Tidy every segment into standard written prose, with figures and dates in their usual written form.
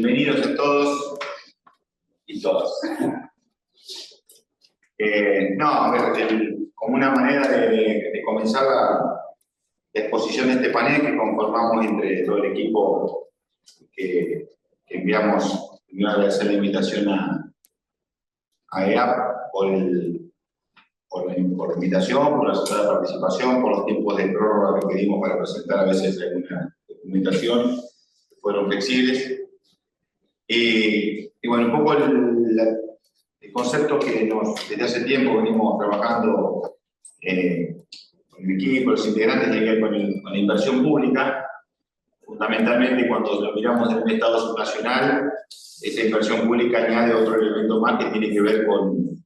Bienvenidos a todos y todas. Como una manera de comenzar la exposición de este panel que conformamos entre todo el equipo que enviamos, primero agradecer la invitación a EAP por la invitación, por la aceptada participación, por los tiempos de prórroga que pedimos para presentar a veces alguna documentación, que fueron flexibles. Y bueno, un poco el concepto que desde hace tiempo venimos trabajando con el equipo, los integrantes, tiene que ver con la inversión pública. Fundamentalmente, cuando lo miramos en un Estado subnacional, esa inversión pública añade otro elemento más que tiene que ver con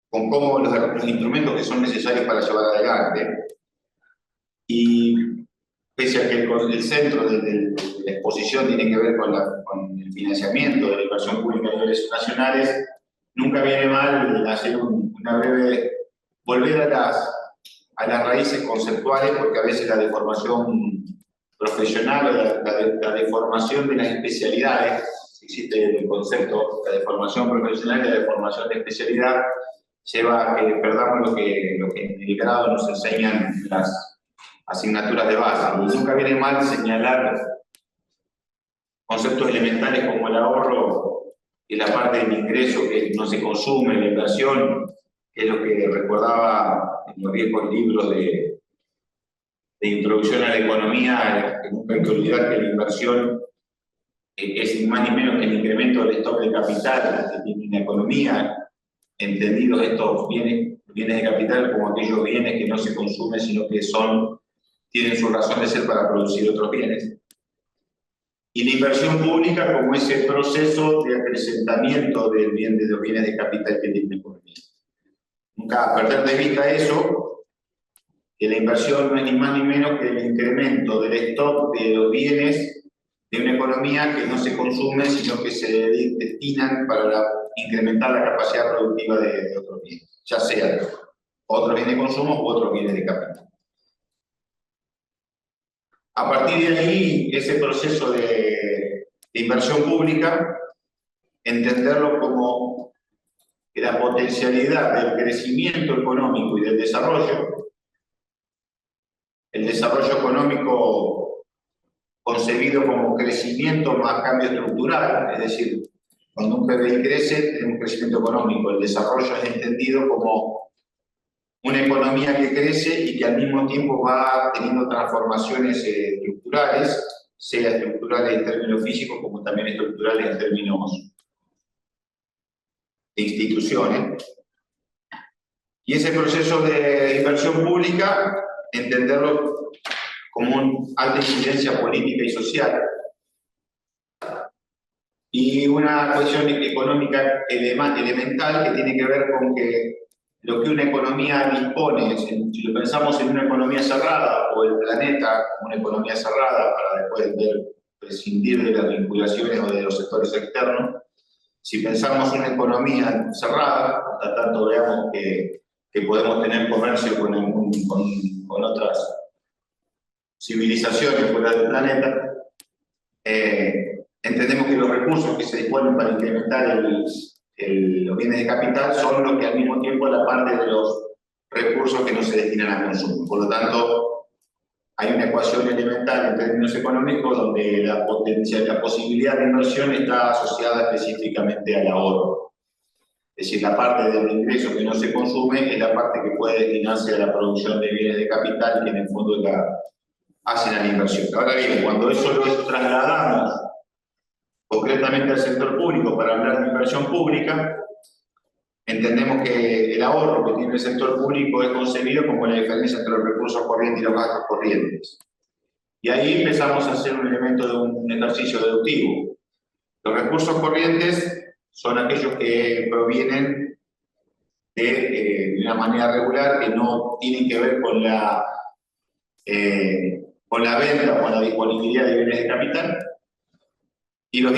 cómo los instrumentos que son necesarios para llevar adelante. Y pese a que el centro de la exposición tiene que ver con el financiamiento de la inversión pública a niveles nacionales, nunca viene mal hacer una breve volver a las raíces conceptuales, porque a veces la deformación profesional, la deformación de las especialidades, existe el concepto, la deformación profesional y la deformación de especialidad, lleva a que perdamos lo que en el grado nos enseñan las asignaturas de base. Y nunca viene mal señalar conceptos elementales como el ahorro y la parte del ingreso que no se consume, la inversión, que es lo que recordaba en los viejos libros de introducción a la economía, que nunca hay que olvidar que la inversión es ni más ni menos que el incremento del stock de capital que tiene una economía, entendidos estos bienes de capital como aquellos bienes que no se consumen, sino que tienen su razón de ser para producir otros bienes. Y la inversión pública como ese proceso de acrecentamiento de los bienes de capital que tiene la economía. Nunca perder de vista eso, que la inversión no es ni más ni menos que el incremento del stock de los bienes de una economía que no se consume, sino que se destinan para incrementar la capacidad productiva de otros bienes, ya sea otros bienes de consumo u otros bienes de capital. A partir de ahí, ese proceso de inversión pública, entenderlo como la potencialidad del crecimiento económico y del desarrollo. El desarrollo económico concebido como crecimiento más cambio estructural, es decir, cuando un PBI crece, tenemos crecimiento económico. El desarrollo es entendido como una economía que crece y que al mismo tiempo va teniendo transformaciones estructurales, sea estructurales en términos físicos como también estructurales en términos de instituciones. Y ese proceso de inversión pública, entenderlo como una alta incidencia política y social. Y una cuestión económica elemental que tiene que ver con que lo que una economía dispone, si lo pensamos en una economía cerrada o el planeta como una economía cerrada, para después prescindir de las vinculaciones o de los sectores externos, si pensamos en una economía cerrada, hasta tanto veamos que podemos tener comercio con otras civilizaciones fuera del planeta, entendemos que los recursos que se disponen para incrementar los bienes de capital son los que al mismo tiempo la parte de los recursos que no se destinan al consumo. Por lo tanto, hay una ecuación elemental en términos económicos donde la posibilidad de inversión está asociada específicamente al ahorro. Es decir, la parte del ingreso que no se consume es la parte que puede destinarse a la producción de bienes de capital que en el fondo hacen a la inversión. Ahora bien, cuando eso lo trasladamos concretamente al sector público para hablar de inversión pública, entendemos que el ahorro que tiene el sector público es concebido como la diferencia entre los recursos corrientes y los gastos corrientes. Y ahí empezamos a hacer un elemento de un ejercicio deductivo. Los recursos corrientes son aquellos que provienen de una manera regular, que no tienen que ver con la venta o con la disponibilidad de bienes de capital. Y los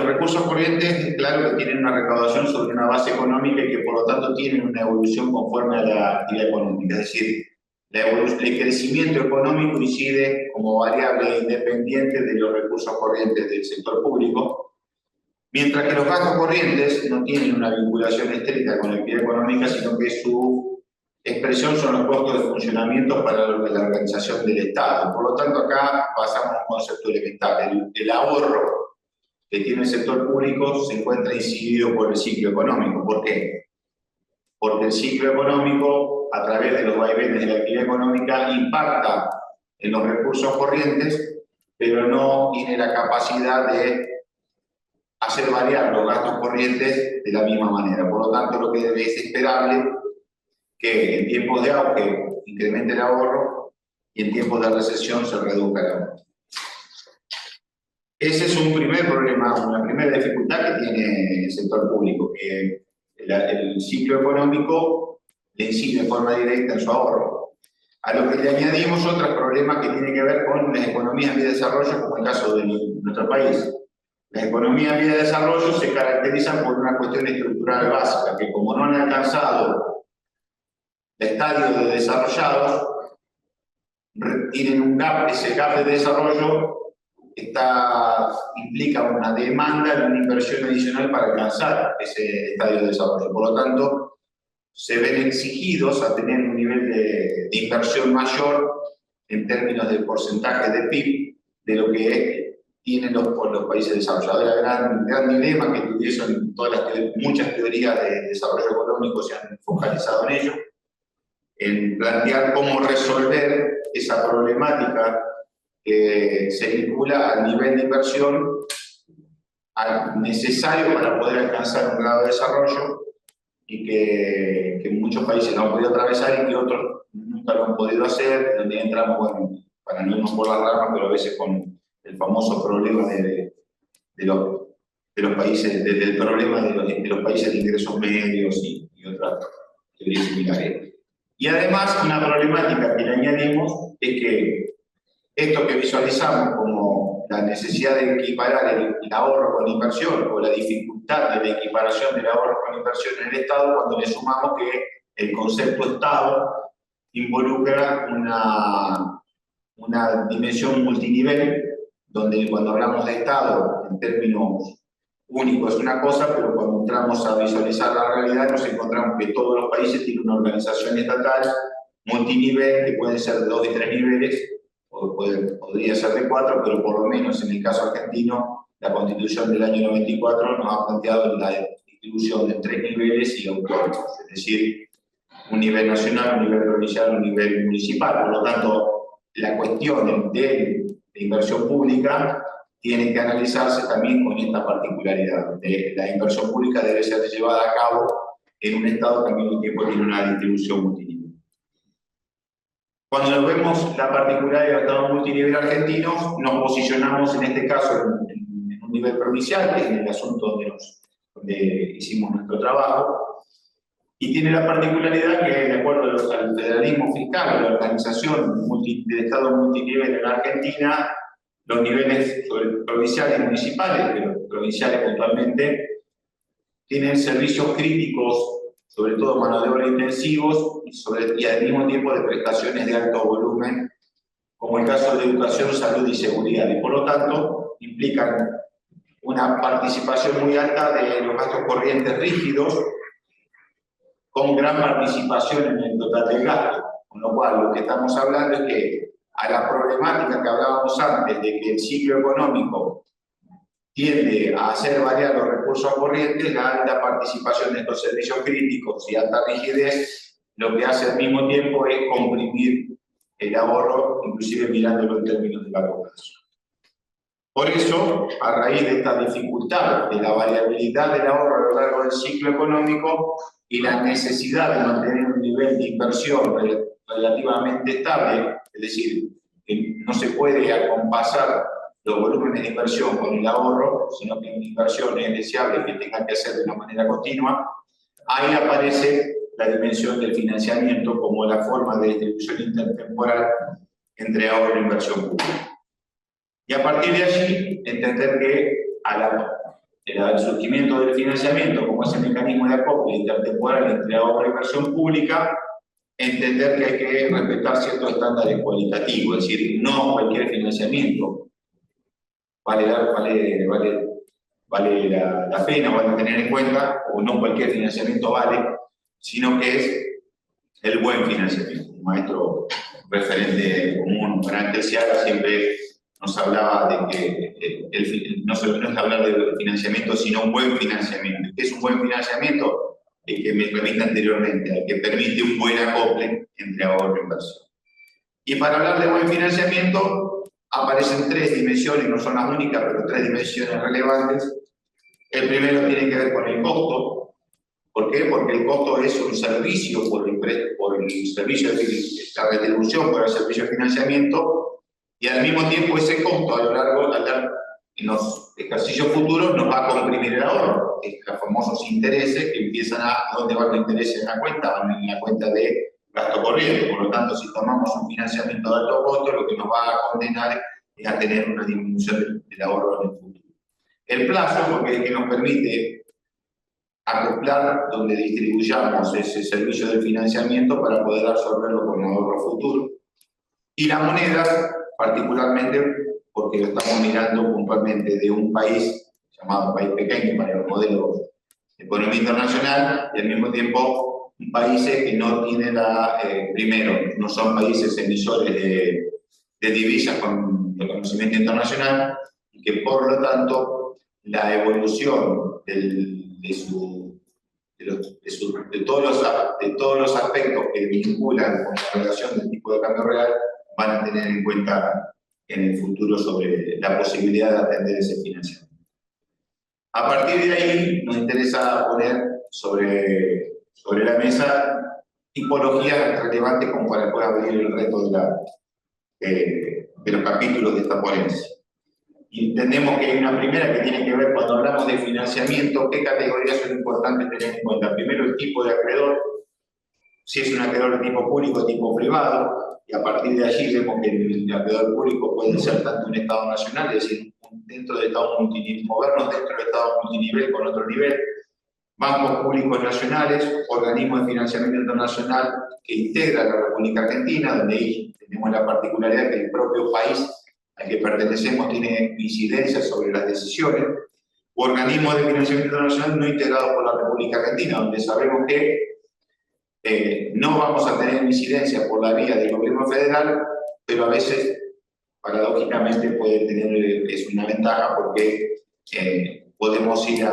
recursos corrientes, claro que tienen una recaudación sobre una base económica y que por lo tanto tienen una evolución conforme a la actividad económica. Es decir, El crecimiento económico incide como variable independiente de los recursos corrientes del sector público, mientras que los gastos corrientes no tienen una vinculación estricta con la actividad económica, sino que su expresión son los costos de funcionamiento para la organización del Estado. Por lo tanto, acá pasamos a un concepto elemental. El ahorro que tiene el sector público se encuentra incidido por el ciclo económico. ¿Por qué? Porque el ciclo económico, a través de los vaivenes de la actividad económica, impacta en los recursos corrientes, pero no tiene la capacidad de hacer variar los gastos corrientes de la misma manera. Por lo tanto, lo que es esperable que en tiempos de auge incremente el ahorro y en tiempos de recesión se reduzca el ahorro. Ese es un primer problema, una primera dificultad que tiene el sector público, que el ciclo económico le incide de forma directa en su ahorro. A lo que le añadimos otros problemas que tienen que ver con las economías en vía de desarrollo, como el caso de nuestro país. Las economías en vía de desarrollo se caracterizan por una cuestión estructural básica, que como no han alcanzado el estadio de desarrollados, tienen un gap, ese gap de desarrollo implica una demanda de una inversión adicional para alcanzar ese estadio de desarrollo. Por lo tanto, se ven exigidos a tener un nivel de inversión mayor en términos de porcentaje de PIB de lo que tienen los países desarrollados. El gran dilema que tuvieron muchas teorías de desarrollo económico se han focalizado en ello, en plantear cómo resolver esa problemática que se vincula al nivel de inversión necesario para poder alcanzar un grado de desarrollo y que muchos países no han podido atravesar y que otros nunca lo han podido hacer, donde entramos, bueno, para no irnos por las ramas, pero a veces con el famoso problema de los países, del problema de los países de ingresos medios y otras teorías similares. Y además, una problemática que le añadimos es que esto que visualizamos como la necesidad de equiparar el ahorro con la inversión o la dificultad de la equiparación del ahorro con la inversión en el Estado, cuando le sumamos que el concepto Estado involucra una dimensión multinivel, donde cuando hablamos de Estado en términos únicos es una cosa, pero cuando entramos a visualizar la realidad nos encontramos que todos los países tienen una organización estatal multinivel, que pueden ser de 2 y 3 niveles, podría ser de 4, pero por lo menos en el caso argentino, la Constitución del año 94 nos ha planteado la distribución de 3 niveles y autónomos, es decir, un nivel nacional, un nivel provincial, un nivel municipal. Por lo tanto, la cuestión de inversión pública tiene que analizarse también con esta particularidad. La inversión pública debe ser llevada a cabo en un Estado que al mismo tiempo tiene una distribución multinivel. Cuando vemos la particularidad del Estado multinivel argentino, nos posicionamos en este caso en un nivel provincial, que es el asunto donde hicimos nuestro trabajo, y tiene la particularidad que, de acuerdo al federalismo fiscal, la organización del Estado multinivel en Argentina, los niveles provinciales y municipales, pero provinciales puntualmente, tienen servicios críticos, sobre todo mano de obra intensivos, y al mismo tiempo de prestaciones de alto volumen, como el caso de educación, salud y seguridad, y por lo tanto implican una participación muy alta de los gastos corrientes rígidos, con gran participación en el total del gasto, con lo cual lo que estamos hablando es que a la problemática que hablábamos antes de que el ciclo económico tiende a hacer variar los recursos corrientes, la alta participación de estos servicios críticos y alta rigidez, lo que hace al mismo tiempo es comprimir el ahorro, inclusive mirándolo en términos de largo plazo. Por eso, a raíz de esta dificultad de la variabilidad del ahorro a lo largo del ciclo económico y la necesidad de mantener un nivel de inversión relativamente estable, es decir, que no se puede acompasar los volúmenes de inversión con el ahorro, sino que una inversión es deseable que tenga que hacer de una manera continua, ahí aparece la dimensión del financiamiento como la forma de distribución intertemporal entre ahorro e inversión pública. Y a partir de allí, entender que el surgimiento del financiamiento como ese mecanismo de acople intertemporal entre ahorro e inversión pública entender que hay que respetar ciertos estándares cualitativos, es decir, no cualquier financiamiento vale la pena, vale tener en cuenta, o no cualquier financiamiento vale, sino que es el buen financiamiento. Un maestro referente común, Ángel Seaga, siempre nos hablaba de que no se hablar de financiamiento, sino un buen financiamiento. ¿Qué es un buen financiamiento? El que me remite anteriormente, el que permite un buen acople entre ahorro e inversión. Y para hablar de buen financiamiento, aparecen tres dimensiones, no son las únicas, pero tres dimensiones relevantes. El primero tiene que ver con el costo. ¿Por qué? Porque el costo es un servicio por el servicio de la retribución por el servicio de financiamiento, y al mismo tiempo ese costo a lo largo en los ejercicios futuros nos va a comprimir el ahorro. Los famosos intereses que empiezan ¿dónde van los intereses en la cuenta? Van en la cuenta de gasto corriente. Por lo tanto, si tomamos un financiamiento de alto costo, lo que nos va a condenar es a tener una disminución del ahorro en el futuro. El plazo, porque es el que nos permite acoplar donde distribuyamos ese servicio de financiamiento para poder absorberlo como ahorro futuro. Y la moneda, particularmente porque lo estamos mirando puntualmente de un país llamado país pequeño para los modelos de economía internacional, y al mismo tiempo países que no tienen primero, no son países emisores de divisas con reconocimiento internacional, y que por lo tanto la evolución de todos los aspectos que vinculan con la relación del tipo de cambio real van a tener en cuenta en el futuro sobre la posibilidad de atender ese financiamiento. A partir de ahí nos interesa poner sobre la mesa tipologías relevantes como para poder abrir el reto de los capítulos de esta ponencia. Y entendemos que hay una primera que tiene que ver, cuando hablamos de financiamiento, qué categorías son importantes tener en cuenta. Primero, el tipo de acreedor, si es un acreedor de tipo público o tipo privado, y a partir de allí vemos que el acreedor público puede ser tanto un Estado nacional, es decir, dentro de Estados multinivel, movernos dentro de Estados multinivel con otro nivel, bancos públicos nacionales, organismos de financiamiento internacional que integran la República Argentina, donde ahí tenemos la particularidad que el propio país al que pertenecemos tiene incidencia sobre las decisiones, u organismos de financiamiento internacional no integrados por la República Argentina, donde sabemos que no vamos a tener incidencia por la vía del gobierno federal, pero a veces, paradójicamente, es una ventaja porque podemos ir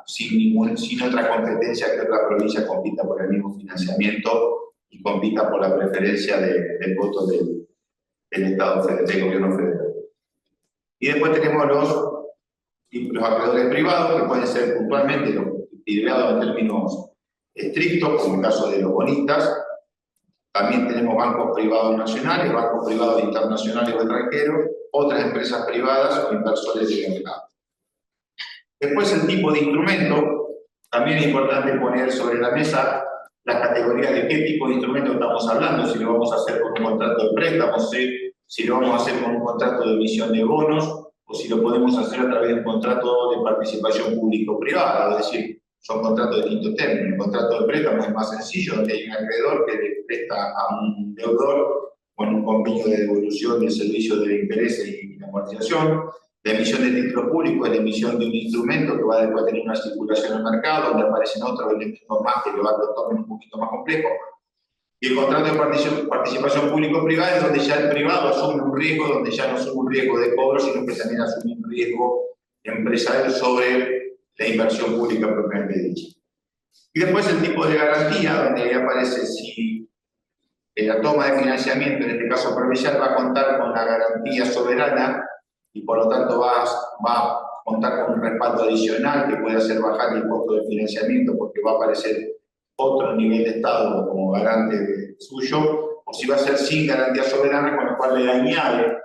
sin otra competencia que otra provincia compita por el mismo financiamiento y compita por la preferencia del voto del Estado del gobierno federal. Y después tenemos los acreedores privados, que pueden ser puntualmente los privados en términos estrictos, como el caso de los bonistas. También tenemos bancos privados nacionales, bancos privados internacionales o extranjeros, otras empresas privadas o inversores de mercado. Después, el tipo de instrumento. También es importante poner sobre la mesa las categorías de qué tipo de instrumento estamos hablando, si lo vamos a hacer con un contrato de préstamo, si lo vamos a hacer con un contrato de emisión de bonos, o si lo podemos hacer a través de un contrato de participación público-privada, es decir, son contratos de quinto término. El contrato de préstamo es más sencillo, donde hay un acreedor que le presta a un deudor con un convenio de devolución del servicio de intereses y la amortización. La emisión de títulos públicos es la emisión de un instrumento que va después a tener una circulación en el mercado, donde aparecen otros elementos más que lo tornan un poquito más complejo. Y el contrato de participación público-privada es donde ya el privado asume un riesgo, donde ya no asume un riesgo de cobro, sino que también asume un riesgo empresarial sobre la inversión pública propiamente dicha. Y después el tipo de garantía, donde ahí aparece si la toma de financiamiento, en este caso provincial, va a contar con la garantía soberana y por lo tanto va a contar con un respaldo adicional que puede hacer bajar el costo del financiamiento porque va a aparecer otro nivel de Estado como garante suyo, o si va a ser sin garantía soberana, con lo cual le añade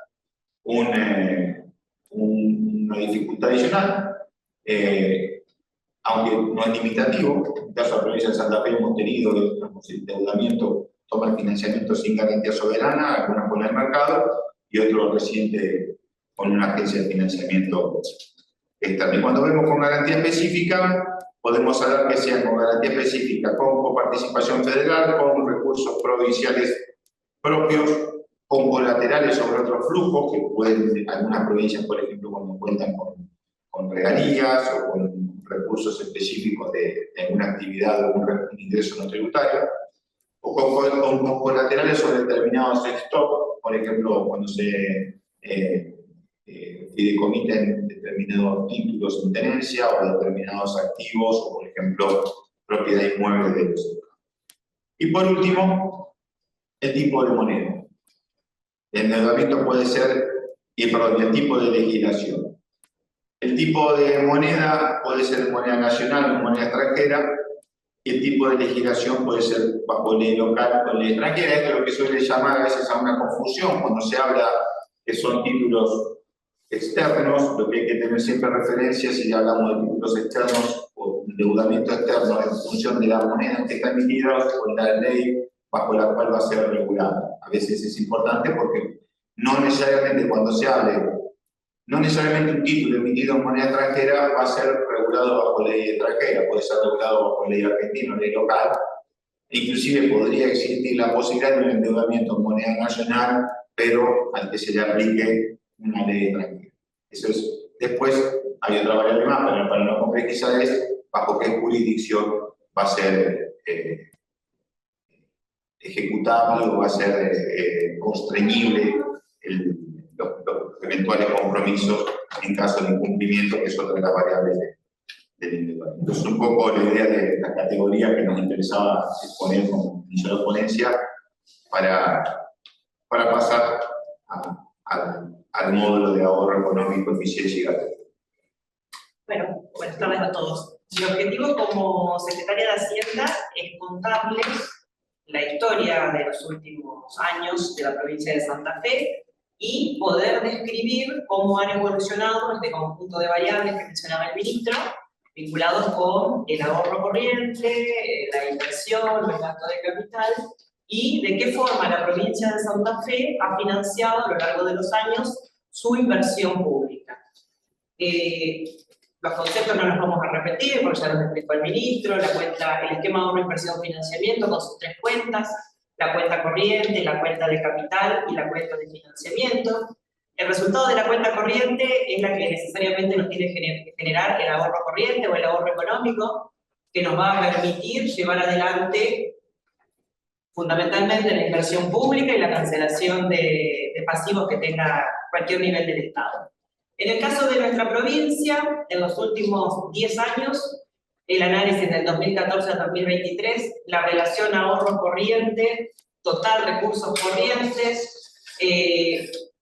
una dificultad adicional, aunque no es limitativo. En el caso de la provincia de Santa Fe hemos tenido el endeudamiento, toma de financiamiento sin garantía soberana, algunas con el mercado y otro reciente con una agencia de financiamiento externa. Y cuando vemos con garantía específica, podemos hablar que sean con garantía específica, con coparticipación federal, con recursos provinciales propios, con colaterales sobre otros flujos, que pueden, algunas provincias, por ejemplo, cuando cuentan con regalías o con recursos específicos de alguna actividad o un ingreso no tributario, o con colaterales sobre determinados stock, por ejemplo, cuando se fideicomitan determinados títulos en tenencia o determinados activos, o por ejemplo, propiedad inmueble de los. Y por último, el tipo de moneda. El endeudamiento puede ser, el tipo de legislación. El tipo de moneda puede ser moneda nacional o moneda extranjera, y el tipo de legislación puede ser bajo ley local o ley extranjera. Esto es lo que suele llamar a veces a una confusión cuando se habla que son títulos externos. Lo que hay que tener siempre referencia si hablamos de títulos externos o endeudamiento externo en función de la moneda en que está emitida o la ley bajo la cual va a ser regulada. A veces es importante porque no necesariamente cuando se hable, no necesariamente un título emitido en moneda extranjera va a ser regulado bajo ley extranjera, puede ser regulado bajo ley argentina o ley local, e inclusive podría existir la posibilidad de un endeudamiento en moneda nacional, pero al que se le aplique una ley extranjera. Eso es. Después hay otra variable más, pero para no complejizar es bajo qué jurisdicción va a ser ejecutable o va a ser constreñible los eventuales compromisos en caso de incumplimiento, que es otra de las variables del endeudamiento. Entonces, un poco la idea de la categoría que nos interesaba exponer como inicio de ponencia para pasar al módulo de ahorro económico, eficiencia y gasto. Bueno, buenas tardes a todos. Mi objetivo como secretaria de Hacienda es contarles la historia de los últimos años de la provincia de Santa Fe y poder describir cómo han evolucionado este conjunto de variables que mencionaba el ministro, vinculados con el ahorro corriente, la inversión, el gasto de capital, y de qué forma la provincia de Santa Fe ha financiado a lo largo de los años su inversión pública. Los conceptos no los vamos a repetir, porque ya los explicó el ministro, el esquema ahorro, inversión, financiamiento con sus tres cuentas, la cuenta corriente, la cuenta de capital y la cuenta de financiamiento. El resultado de la cuenta corriente es la que necesariamente nos tiene que generar el ahorro corriente o el ahorro económico, que nos va a permitir llevar adelante fundamentalmente la inversión pública y la cancelación de pasivos que tenga cualquier nivel del Estado. En el caso de nuestra provincia, en los últimos 10 años, el análisis del 2014 al 2023, la relación ahorro corriente, total recursos corrientes,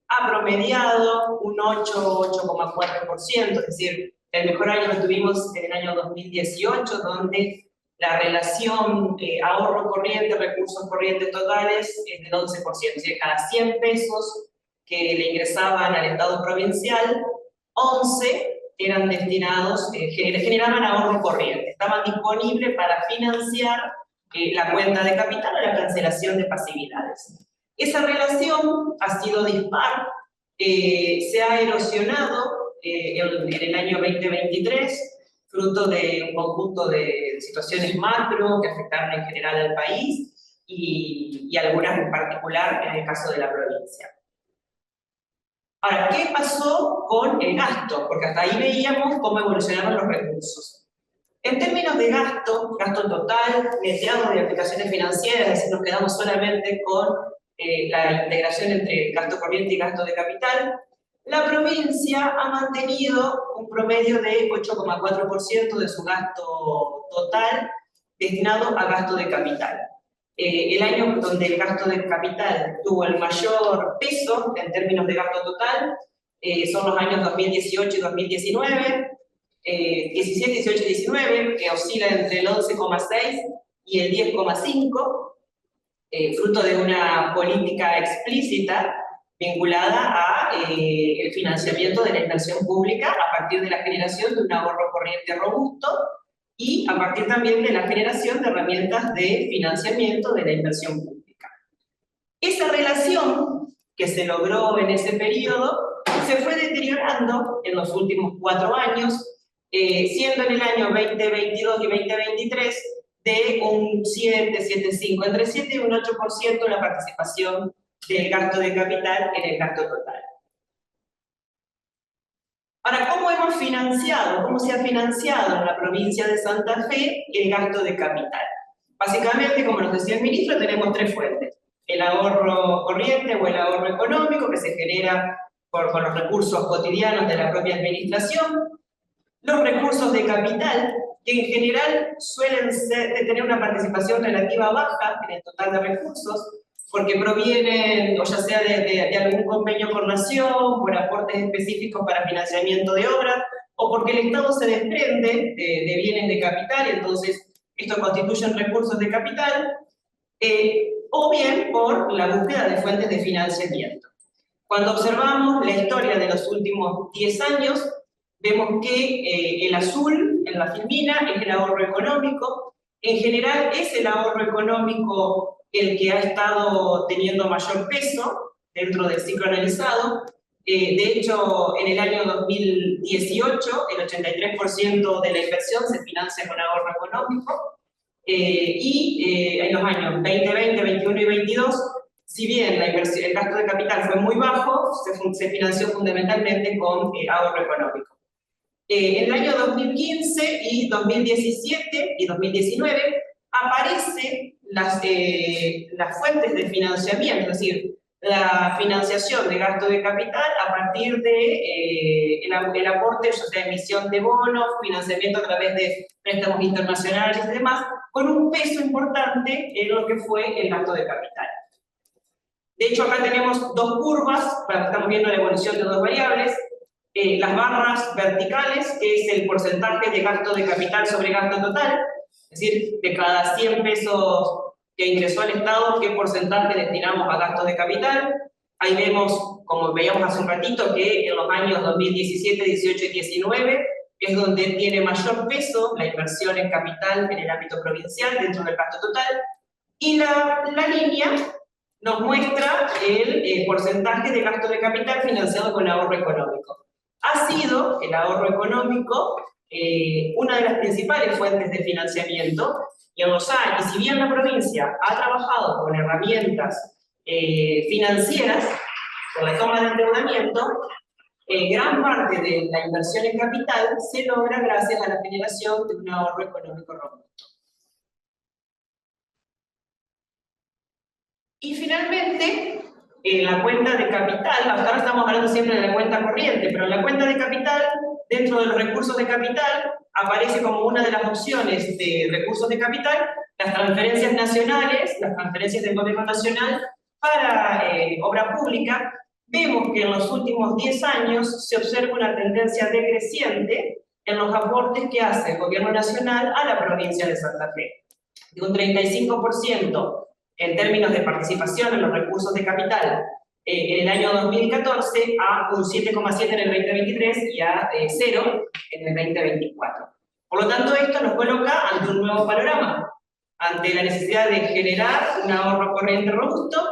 ha promediado un 8,4%, es decir, el mejor año lo tuvimos en el año 2018, donde la relación ahorro corriente, recursos corrientes totales es del 11%, es decir, cada 100 pesos que le ingresaban al Estado provincial, 11 eran destinados, generaban ahorro corriente, estaban disponibles para financiar la cuenta de capital o la cancelación de pasividades. Esa relación ha sido dispar, se ha erosionado en el año 2023, fruto de un conjunto de situaciones macro que afectaron en general al país y algunas en particular en el caso de la provincia. Ahora, ¿qué pasó con el gasto? Porque hasta ahí veíamos cómo evolucionaron los recursos. En términos de gasto total, neteado de aplicaciones financieras, es decir, nos quedamos solamente con la integración entre gasto corriente y gasto de capital, la provincia ha mantenido un promedio de 8,4% de su gasto total destinado a gasto de capital. El año donde el gasto de capital tuvo el mayor peso en términos de gasto total son los años 2018 y 2019, 17, 18 y 19, que oscila entre el 11,6 y el 10,5, fruto de una política explícita vinculada a el financiamiento de la inversión pública a partir de la generación de un ahorro corriente robusto y a partir también de la generación de herramientas de financiamiento de la inversión pública. Esa relación que se logró en ese periodo se fue deteriorando en los últimos 4 años, siendo en el año 2022 y 2023 de un 7,5, entre 7 y un 8% la participación del gasto de capital en el gasto total. Ahora, ¿cómo hemos financiado, cómo se ha financiado en la provincia de Santa Fe el gasto de capital? Básicamente, como nos decía el ministro, tenemos tres fuentes. El ahorro corriente o el ahorro económico que se genera con los recursos cotidianos de la propia administración. Los recursos de capital, que en general suelen tener una participación relativa baja en el total de recursos, porque provienen, o ya sea de algún convenio por nación, por aportes específicos para financiamiento de obras, o porque el Estado se desprende de bienes de capital, y entonces estos constituyen recursos de capital, o bien por la búsqueda de fuentes de financiamiento. Cuando observamos la historia de los últimos 10 años, vemos que el azul en la filmina es el ahorro económico. En general es el ahorro económico el que ha estado teniendo mayor peso dentro del ciclo analizado. De hecho, en el año 2018, el 83% de la inversión se financia con ahorro económico. Y en los años 2020, 21 y 22, si bien la inversión, el gasto de capital fue muy bajo, se financió fundamentalmente con ahorro económico. En el año 2015 y 2017 y 2019 aparecen las fuentes de financiamiento, es decir, la financiación de gasto de capital a partir de el aporte, ya sea emisión de bonos, financiamiento a través de préstamos internacionales y demás, con un peso importante en lo que fue el gasto de capital. De hecho, acá tenemos dos curvas, estamos viendo la evolución de dos variables. Las barras verticales, que es el porcentaje de gasto de capital sobre gasto total, es decir, de cada 100 pesos que ingresó al Estado, qué porcentaje destinamos a gasto de capital. Ahí vemos, como veíamos hace un ratito, que en los años 2017, 18 y 19 es donde tiene mayor peso la inversión en capital en el ámbito provincial dentro del gasto total, y la línea nos muestra el porcentaje de gasto de capital financiado con ahorro económico. Ha sido el ahorro económico una de las principales fuentes de financiamiento y si bien la provincia ha trabajado con herramientas financieras, con la toma de endeudamiento, gran parte de la inversión en capital se logra gracias a la generación de un ahorro económico robusto. Y finalmente, en la cuenta de capital, hasta ahora estamos hablando siempre de la cuenta corriente, pero en la cuenta de capital, dentro de los recursos de capital, aparece como una de las opciones de recursos de capital las transferencias nacionales, las transferencias del gobierno nacional para obra pública. Vemos que en los últimos 10 años se observa una tendencia decreciente en los aportes que hace el gobierno nacional a la provincia de Santa Fe. De un 35% en términos de participación en los recursos de capital en el año 2014 a un 7,7 en el 2023 y a 0 en el 2024. Por lo tanto, esto nos coloca ante un nuevo panorama, ante la necesidad de generar un ahorro corriente robusto,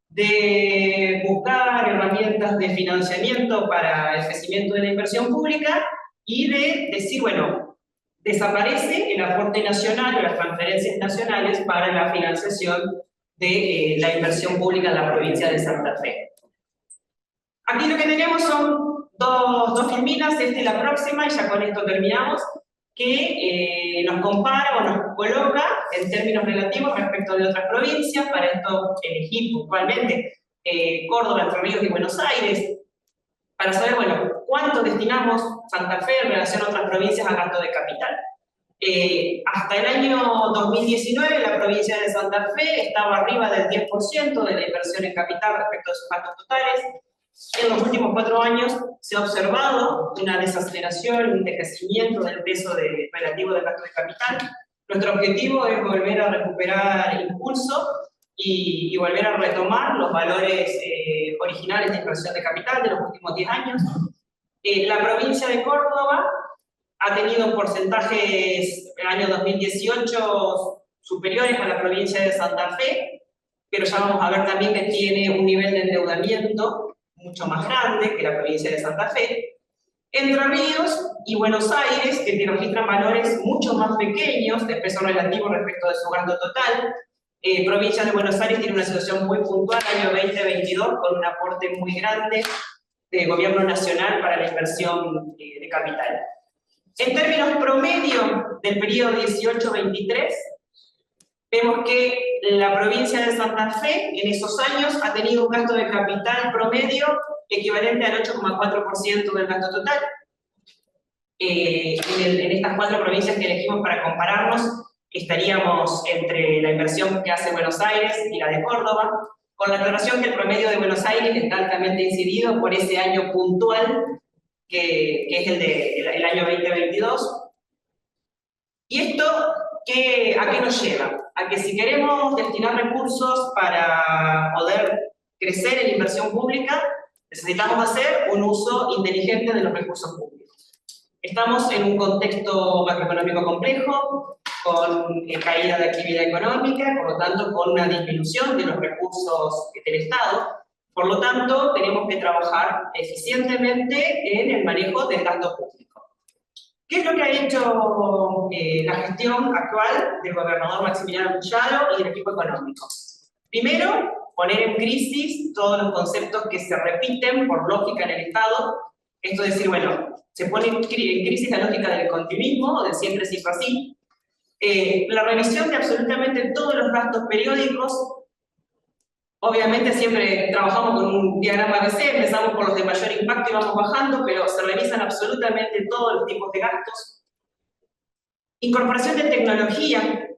de buscar herramientas de financiamiento para el crecimiento de la inversión pública y de decir, bueno, desaparece el aporte nacional o las transferencias nacionales para la financiación de la inversión pública en la provincia de Santa Fe. Aquí lo que tenemos son dos filminas, esta y la próxima, y ya con esto terminamos, que nos compara o nos coloca en términos relativos respecto de otras provincias. Para esto elegí puntualmente Córdoba, Entre Ríos y Buenos Aires, para saber, bueno, cuánto destinamos Santa Fe en relación a otras provincias a gasto de capital. Hasta el año 2019 la provincia de Santa Fe estaba arriba del 10% de la inversión en capital respecto a sus gastos totales. En los últimos 4 años se ha observado una desaceleración, un decrecimiento del peso relativo del gasto de capital. Nuestro objetivo es volver a recuperar impulso y volver a retomar los valores originales de inversión de capital de los últimos 10 años. La provincia de Córdoba ha tenido porcentajes en el año 2018 superiores a la provincia de Santa Fe, pero ya vamos a ver también que tiene un nivel de endeudamiento mucho más grande que la provincia de Santa Fe. Entre Ríos y Buenos Aires, que registran valores mucho más pequeños de peso relativo respecto de su gasto total. Provincia de Buenos Aires tiene una situación muy puntual, año 2022, con un aporte muy grande de gobierno nacional para la inversión de capital. En términos promedio del periodo 18-23, vemos que la provincia de Santa Fe en esos años ha tenido un gasto de capital promedio equivalente al 8,4% del gasto total. En estas 4 provincias que elegimos para compararnos, estaríamos entre la inversión que hace Buenos Aires y la de Córdoba, con la aclaración que el promedio de Buenos Aires está altamente incidido por ese año puntual, que es el año 2022. ¿Y esto a qué nos lleva? A que si queremos destinar recursos para poder crecer en inversión pública, necesitamos hacer un uso inteligente de los recursos públicos. Estamos en un contexto macroeconómico complejo, con caída de actividad económica, por lo tanto con una disminución de los recursos del Estado. Por lo tanto, tenemos que trabajar eficientemente en el manejo del gasto público. ¿Qué es lo que ha hecho la gestión actual del gobernador Maximiliano Bullaro y del equipo económico? Primero, poner en crisis todos los conceptos que se repiten por lógica en el Estado. Esto es decir, bueno, se pone en crisis la lógica del continuismo, o de siempre se hizo así. La revisión de absolutamente todos los gastos periódicos. Obviamente siempre trabajamos con un diagrama ABC, empezamos por los de mayor impacto y vamos bajando, pero se revisan absolutamente todos los tipos de gastos. Incorporación de tecnología.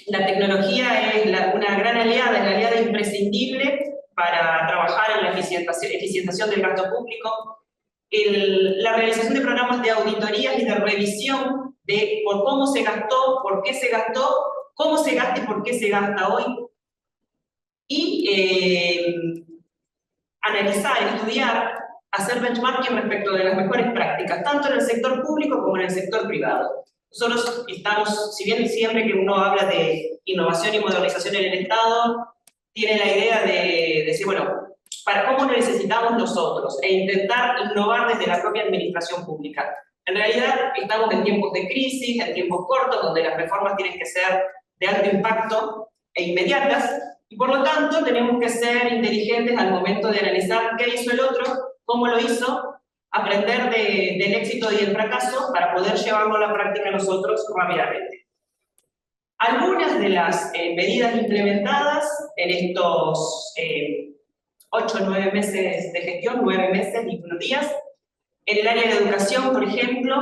La tecnología es una gran aliada, es la aliada imprescindible para trabajar en la eficientación del gasto público. La realización de programas de auditorías y de revisión de por cómo se gastó, por qué se gastó, cómo se gasta y por qué se gasta hoy. Y analizar, estudiar, hacer benchmarking respecto de las mejores prácticas, tanto en el sector público como en el sector privado. Nosotros estamos, si bien siempre que uno habla de innovación y modernización en el Estado, tiene la idea de decir, bueno, ¿para cómo lo necesitamos nosotros? E intentar innovar desde la propia administración pública. En realidad, estamos en tiempos de crisis, en tiempos cortos, donde las reformas tienen que ser de alto impacto e inmediatas, y por lo tanto tenemos que ser inteligentes al momento de analizar qué hizo el otro, cómo lo hizo, aprender del éxito y el fracaso para poder llevarlo a la práctica nosotros rápidamente. Algunas de las medidas implementadas en estos 8 o 9 meses de gestión, 9 meses y 1 días, en el área de educación, por ejemplo,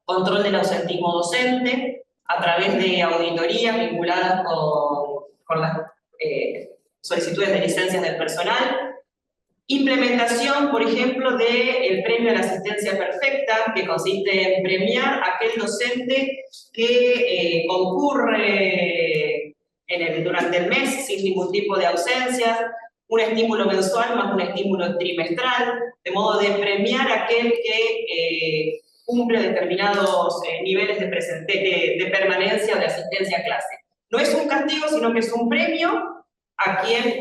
control del ausentismo docente, a través de auditorías vinculadas con las solicitudes de licencias del personal. Implementación, por ejemplo, del premio a la asistencia perfecta, que consiste en premiar a aquel docente que concurre durante el mes sin ningún tipo de ausencias, un estímulo mensual más un estímulo trimestral, de modo de premiar a aquel que cumple determinados niveles de permanencia o de asistencia a clase. No es un castigo, sino que es un premio a quien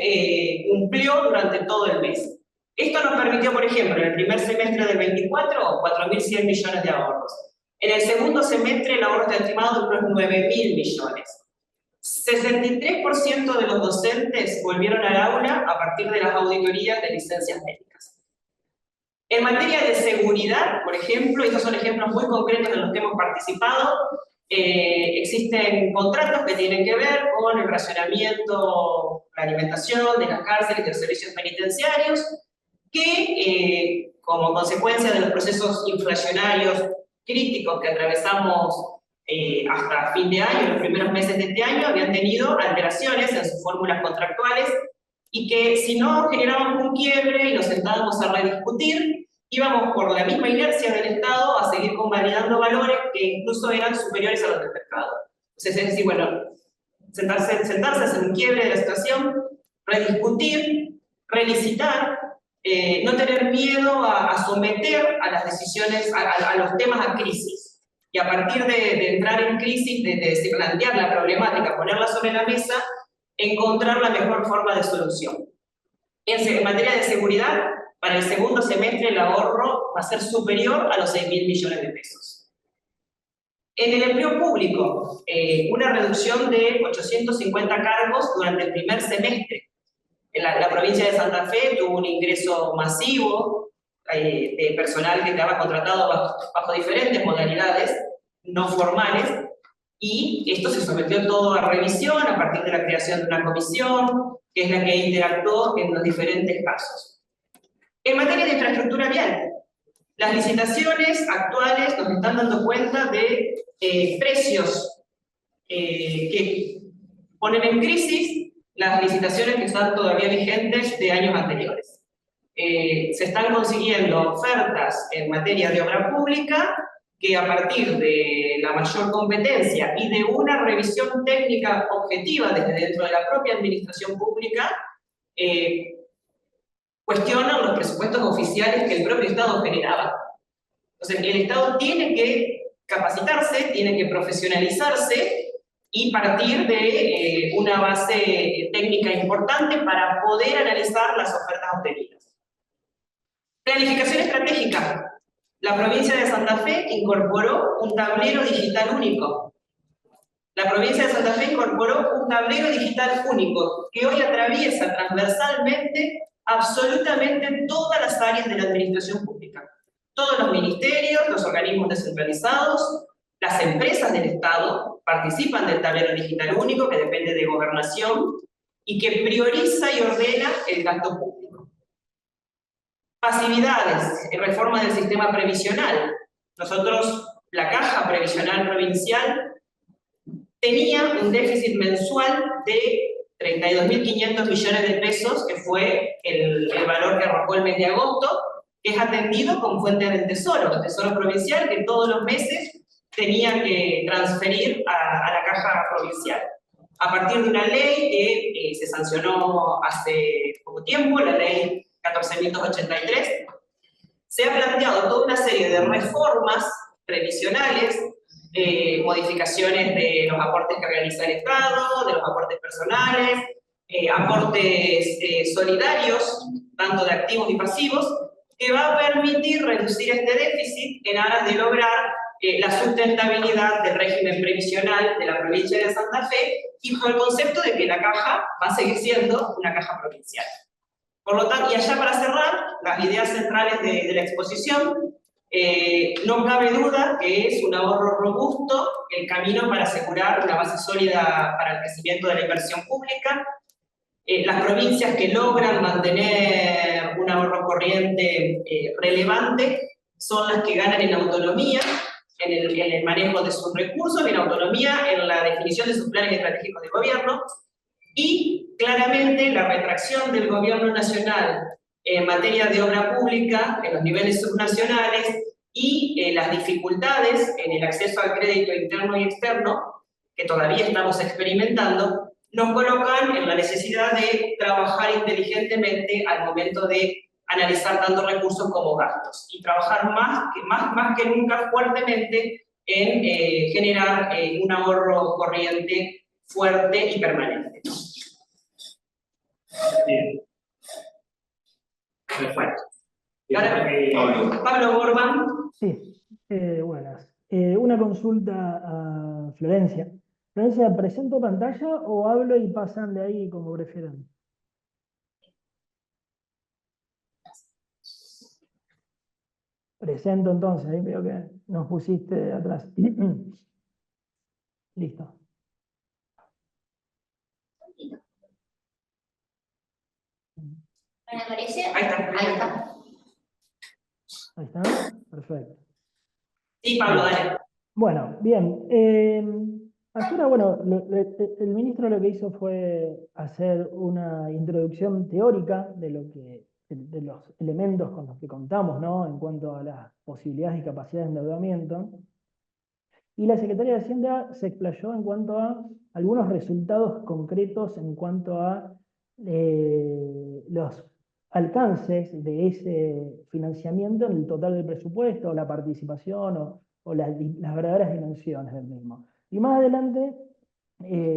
cumplió durante todo el mes. Esto nos permitió, por ejemplo, en el primer semestre del 24, 4.100 millones de ahorros. En el segundo semestre, el ahorro está estimado de unos 9.000 millones. 63% de los docentes volvieron al aula a partir de las auditorías de licencias médicas. En materia de seguridad, por ejemplo, estos son ejemplos muy concretos en los que hemos participado. Existen contratos que tienen que ver con el racionamiento, la alimentación de las cárceles y de los servicios penitenciarios, que como consecuencia de los procesos inflacionarios críticos que atravesamos hasta fin de año, los primeros meses de este año, habían tenido alteraciones en sus fórmulas contractuales y que si no generábamos un quiebre y nos sentábamos a rediscutir, íbamos por la misma inercia del Estado a seguir convalidando valores que incluso eran superiores a los del mercado. Entonces, es decir, bueno, sentarse, hacer un quiebre de la situación, rediscutir, relicitar, no tener miedo a someter a las decisiones, a los temas a crisis. Y a partir de entrar en crisis, de plantear la problemática, ponerla sobre la mesa, encontrar la mejor forma de solución. En materia de seguridad, Para el segundo semestre el ahorro va a ser superior a los 6.000 millones de pesos. En el empleo público, una reducción de 850 cargos durante el primer semestre. En la provincia de Santa Fe tuvo un ingreso masivo de personal que estaba contratado bajo diferentes modalidades no formales, y esto se sometió todo a revisión a partir de la creación de una comisión, que es la que interactuó en los diferentes casos. En materia de infraestructura vial, las licitaciones actuales nos están dando cuenta de precios que ponen en crisis las licitaciones que están todavía vigentes de años anteriores. Se están consiguiendo ofertas en materia de obra pública que a partir de la mayor competencia y de una revisión técnica objetiva desde dentro de la propia administración pública, cuestionan los presupuestos oficiales que el propio Estado generaba. Entonces, el Estado tiene que capacitarse, tiene que profesionalizarse y partir de una base técnica importante para poder analizar las ofertas obtenidas. Planificación estratégica. La provincia de Santa Fe incorporó un tablero digital único. La provincia de Santa Fe incorporó un tablero digital único que hoy atraviesa transversalmente absolutamente todas las áreas de la administración pública. Todos los ministerios, los organismos descentralizados, las empresas del Estado participan del tablero digital único que depende de gobernación y que prioriza y ordena el gasto público. Pasividades, reforma del sistema previsional. Nosotros, la Caja Previsional Provincial, tenía un déficit mensual de 32.500 millones de pesos, que fue el valor que arrojó el mes de agosto, que es atendido con fuente del Tesoro, el Tesoro Provincial, que todos los meses tenía que transferir a la Caja Provincial. A partir de una ley que se sancionó hace poco tiempo, la ley 14.283, se ha planteado toda una serie de reformas previsionales, modificaciones de los aportes que realiza el Estado, de los aportes personales, aportes solidarios, tanto de activos y pasivos, que va a permitir reducir este déficit en aras de lograr la sustentabilidad del régimen previsional de la provincia de Santa Fe y por el concepto de que la caja va a seguir siendo una caja provincial. Por lo tanto, y allá para cerrar, las ideas centrales de la exposición, no cabe duda que es un ahorro robusto el camino para asegurar una base sólida para el crecimiento de la inversión pública. Las provincias que logran mantener un ahorro corriente relevante son las que ganan en autonomía, en el manejo de sus recursos, en autonomía en la definición de sus planes estratégicos de gobierno, y claramente la retracción del gobierno nacional en materia de obra pública en los niveles subnacionales y las dificultades en el acceso al crédito interno y externo, que todavía estamos experimentando, nos colocan en la necesidad de trabajar inteligentemente al momento de analizar tanto recursos como gastos y trabajar más que nunca fuertemente en generar un ahorro corriente fuerte y permanente. Bien. Perfecto. Y ahora, Pablo Borban. Sí, buenas. Una consulta a Florencia. Florencia, ¿presento pantalla o hablo y pasan de ahí como prefieran? Presento entonces, ahí veo que nos pusiste atrás. Listo. ¿Me aparece? Ahí está. Ahí está. Ahí está, perfecto. Sí, Pablo, dale. Bueno, bien. Ahora, bueno, el ministro lo que hizo fue hacer una introducción teórica de los elementos con los que contamos, ¿no? En cuanto a las posibilidades y capacidades de endeudamiento. Y la Secretaría de Hacienda se explayó en cuanto a algunos resultados concretos en cuanto a los alcances de ese financiamiento en el total del presupuesto, o la participación, o las verdaderas dimensiones del mismo. Y más adelante,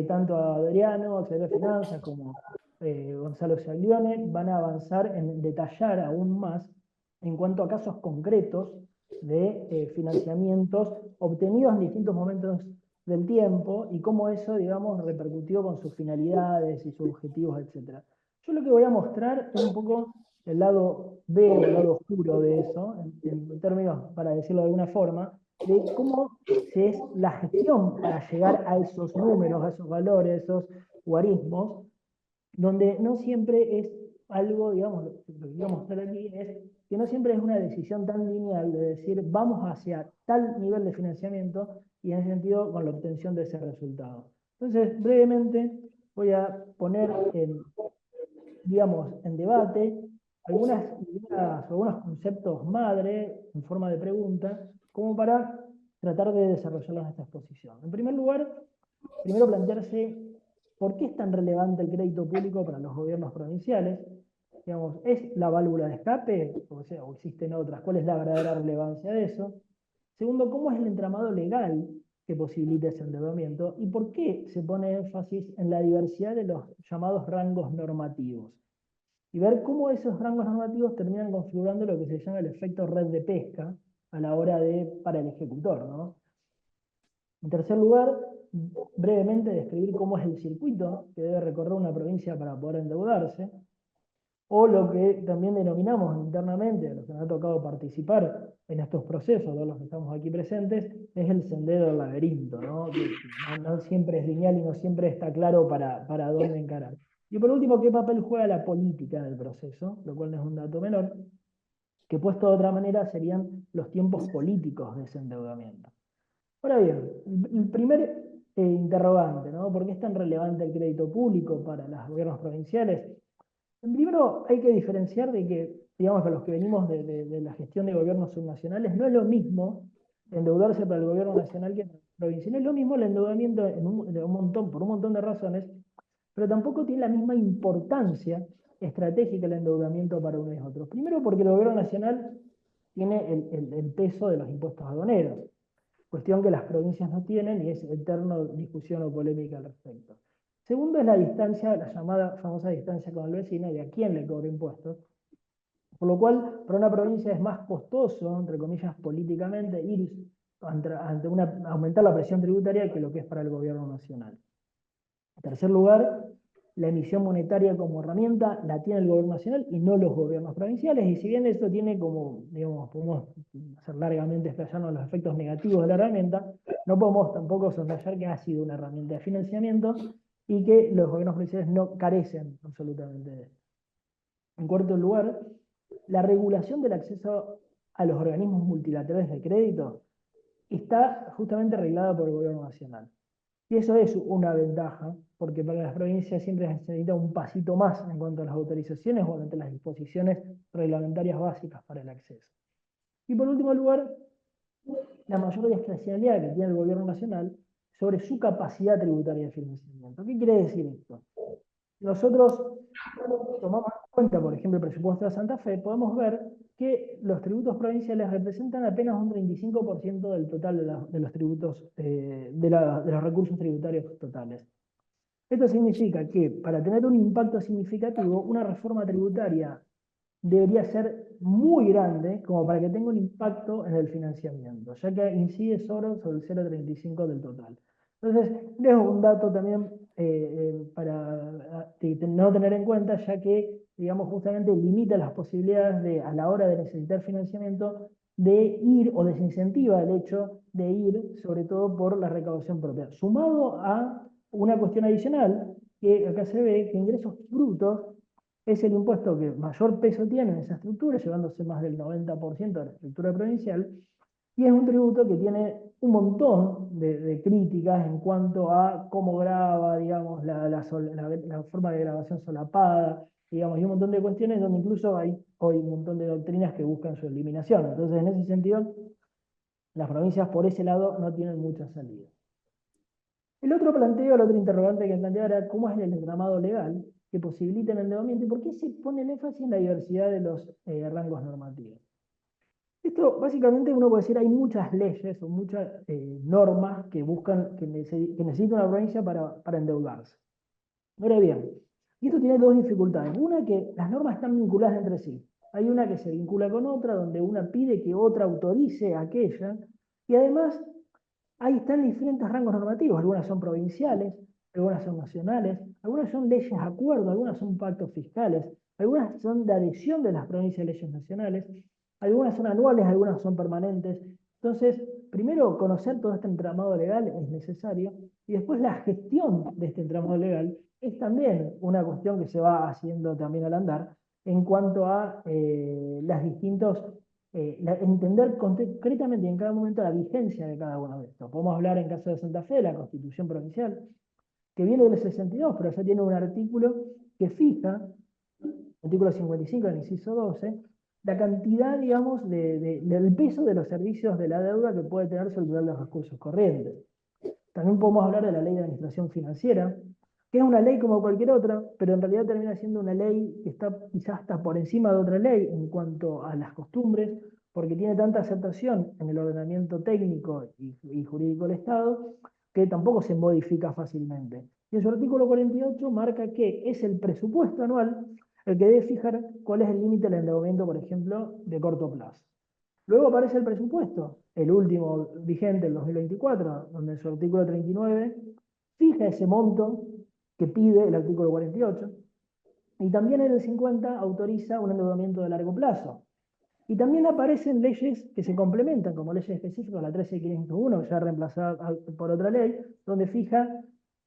tanto a Adriano, secretario de Finanzas, como Gonzalo Saglione, van a avanzar en detallar aún más en cuanto a casos concretos de financiamientos obtenidos en distintos momentos del tiempo y cómo eso, digamos, repercutió con sus finalidades y sus objetivos, etc. Yo lo que voy a mostrar es un poco el lado B o el lado oscuro de eso, en términos, para decirlo de alguna forma, de cómo es la gestión para llegar a esos números, a esos valores, a esos guarismos, donde no siempre es algo, digamos, lo que quiero mostrar aquí es que no siempre es una decisión tan lineal de decir vamos hacia tal nivel de financiamiento y en ese sentido con la obtención de ese resultado. Entonces, brevemente voy a poner digamos, en debate algunas ideas o algunos conceptos madre en forma de pregunta como para tratar de desarrollarlos en esta exposición. En primer lugar, primero plantearse por qué es tan relevante el crédito público para los gobiernos provinciales. Digamos, ¿es la válvula de escape? O sea, ¿o existen otras? ¿Cuál es la verdadera relevancia de eso? Segundo, ¿cómo es el entramado legal que posibilita ese endeudamiento? ¿Y por qué se pone énfasis en la diversidad de los llamados rangos normativos? Y ver cómo esos rangos normativos terminan configurando lo que se llama el efecto red de pesca a la hora de, para el ejecutor, ¿no? En tercer lugar, brevemente describir cómo es el circuito que debe recorrer una provincia para poder endeudarse, o lo que también denominamos internamente, a los que nos ha tocado participar en estos procesos, todos los que estamos aquí presentes, es el sendero del laberinto, ¿no? Que no siempre es lineal y no siempre está claro para dónde encarar. Y por último, ¿qué papel juega la política en el proceso? Lo cual no es un dato menor, que puesto de otra manera serían los tiempos políticos de ese endeudamiento. Ahora bien, el primer interrogante, ¿no? ¿Por qué es tan relevante el crédito público para los gobiernos provinciales? Primero hay que diferenciar de que, digamos, para los que venimos de la gestión de gobiernos subnacionales, no es lo mismo endeudarse para el gobierno nacional que para el provincial. No es lo mismo el endeudamiento por un montón de razones, pero tampoco tiene la misma importancia estratégica el endeudamiento para uno y otro. Primero porque el gobierno nacional tiene el peso de los impuestos aduaneros, cuestión que las provincias no tienen y es eterna discusión o polémica al respecto. Segundo es la distancia, la llamada famosa distancia con el vecino y a quién le cobra impuestos. Por lo cual, para una provincia es más costoso, entre comillas, políticamente, ir aumentar la presión tributaria que lo que es para el gobierno nacional. En tercer lugar, la emisión monetaria como herramienta la tiene el gobierno nacional y no los gobiernos provinciales, y si bien esto tiene como, digamos, podemos hacer largamente explayarnos los efectos negativos de la herramienta, no podemos tampoco soslayar que ha sido una herramienta de financiamiento y que los gobiernos provinciales no carecen absolutamente de esto. En cuarto lugar, la regulación del acceso a los organismos multilaterales de crédito está justamente regulada por el gobierno nacional. Y eso es una ventaja, porque para las provincias siempre se necesita un pasito más en cuanto a las autorizaciones o ante las disposiciones reglamentarias básicas para el acceso. Y por último lugar, la mayor discrecionalidad que tiene el gobierno nacional sobre su capacidad tributaria de financiamiento. ¿Qué quiere decir esto? Nosotros tomamos en cuenta, por ejemplo, el presupuesto de Santa Fe, podemos ver que los tributos provinciales representan apenas un 35% del total de los tributos, de los recursos tributarios totales. Esto significa que para tener un impacto significativo, una reforma tributaria debería ser muy grande como para que tenga un impacto en el financiamiento, ya que incide sobre el 0,35 del total. Entonces, es un dato también para no tener en cuenta, ya que, digamos, justamente limita las posibilidades de, a la hora de necesitar financiamiento, de ir o desincentiva el hecho de ir, sobre todo por la recaudación propia. Sumado a una cuestión adicional, que acá se ve que ingresos brutos es el impuesto que mayor peso tiene en esa estructura, llevándose más del 90% de la estructura provincial, y es un tributo que tiene un montón de críticas en cuanto a cómo graba, digamos, la forma de grabación solapada, digamos, y un montón de cuestiones donde incluso hay hoy un montón de doctrinas que buscan su eliminación. Entonces, en ese sentido, las provincias por ese lado no tienen mucha salida. El otro planteo, el otro interrogante que planteaba era cómo es el entramado legal que posibilita el endeudamiento y por qué se pone el énfasis en la diversidad de los rangos normativos. Esto, básicamente, uno puede decir, hay muchas leyes o muchas normas que buscan, que necesita una provincia para endeudarse. Ahora bien, Y esto tiene dos dificultades. Una, que las normas están vinculadas entre sí. Hay una que se vincula con otra, donde una pide que otra autorice aquella, y además ahí están diferentes rangos normativos. Algunas son provinciales, algunas son nacionales, algunas son leyes de acuerdo, algunas son pactos fiscales, algunas son de adhesión de las provincias a leyes nacionales, algunas son anuales, algunas son permanentes. Entonces, primero, conocer todo este entramado legal es necesario, y después la gestión de este entramado legal es también una cuestión que se va haciendo también al andar en cuanto a las distintos, entender concretamente en cada momento la vigencia de cada uno de estos. Podemos hablar en caso de Santa Fe de la Constitución Provincial, que viene del 62, pero ya tiene un artículo que fija, artículo 55 del inciso 12, la cantidad, digamos, del peso de los servicios de la deuda que puede tener sobre los recursos corrientes. También podemos hablar de la Ley de Administración Financiera, que es una ley como cualquier otra, pero en realidad termina siendo una ley que está quizás hasta por encima de otra ley en cuanto a las costumbres, porque tiene tanta aceptación en el ordenamiento técnico y jurídico del Estado, que tampoco se modifica fácilmente. Y en su artículo 48 marca que es el presupuesto anual el que debe fijar cuál es el límite del endeudamiento, por ejemplo, de corto plazo. Luego aparece el presupuesto, el último vigente, el 2024, donde en su artículo 39 fija ese monto que pide el artículo 48, y también en el 50 autoriza un endeudamiento de largo plazo. Y también aparecen leyes que se complementan, como leyes específicas, la 13501, ya reemplazada por otra ley, donde fija